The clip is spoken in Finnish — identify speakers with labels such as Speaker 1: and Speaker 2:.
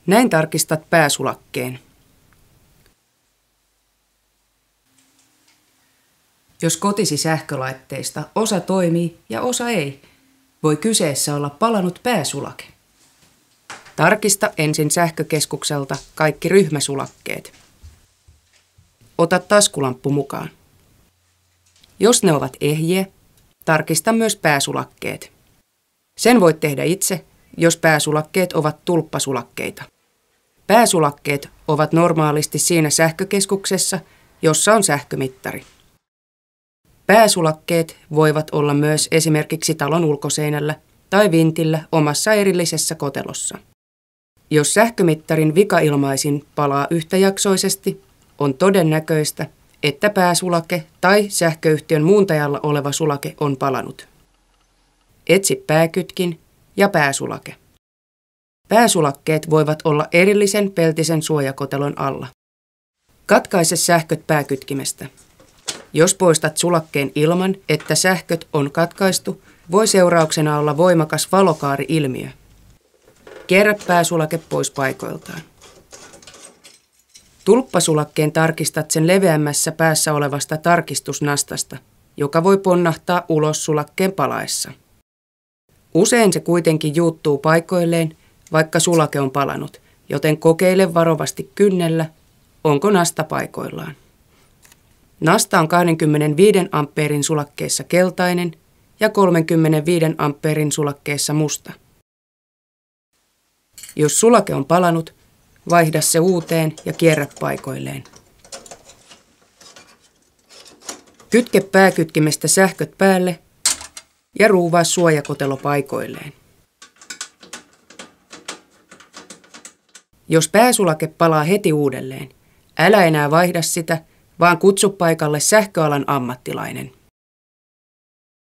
Speaker 1: Näin tarkistat pääsulakkeen. Jos kotisi sähkölaitteista osa toimii ja osa ei, voi kyseessä olla palanut pääsulake. Tarkista ensin sähkökeskukselta kaikki ryhmäsulakkeet. Ota taskulamppu mukaan. Jos ne ovat ehjiä, tarkista myös pääsulakkeet. Sen voit tehdä itse, jos pääsulakkeet ovat tulppasulakkeita. Pääsulakkeet ovat normaalisti siinä sähkökeskuksessa, jossa on sähkömittari. Pääsulakkeet voivat olla myös esimerkiksi talon ulkoseinällä tai vintillä omassa erillisessä kotelossa. Jos sähkömittarin vikailmaisin palaa yhtäjaksoisesti, on todennäköistä, että pääsulake tai sähköyhtiön muuntajalla oleva sulake on palanut. Etsi pääkytkin ja pääsulake. Pääsulakkeet voivat olla erillisen peltisen suojakotelon alla. Katkaise sähköt pääkytkimestä. Jos poistat sulakkeen ilman, että sähköt on katkaistu, voi seurauksena olla voimakas valokaari-ilmiö. Kierrä pääsulake pois paikoiltaan. Tulppasulakkeen tarkistat sen leveämmässä päässä olevasta tarkistusnastasta, joka voi ponnahtaa ulos sulakkeen palaessa. Usein se kuitenkin juuttuu paikoilleen, vaikka sulake on palanut, joten kokeile varovasti kynnellä, onko nasta paikoillaan. Nasta on 25 ampeerin sulakkeessa keltainen ja 35 ampeerin sulakkeessa musta. Jos sulake on palanut, vaihda se uuteen ja kierrä paikoilleen. Kytke pääkytkimestä sähköt päälle ja ruuvaa suojakotelo paikoilleen. Jos pääsulake palaa heti uudelleen, älä enää vaihda sitä, vaan kutsu paikalle sähköalan ammattilainen.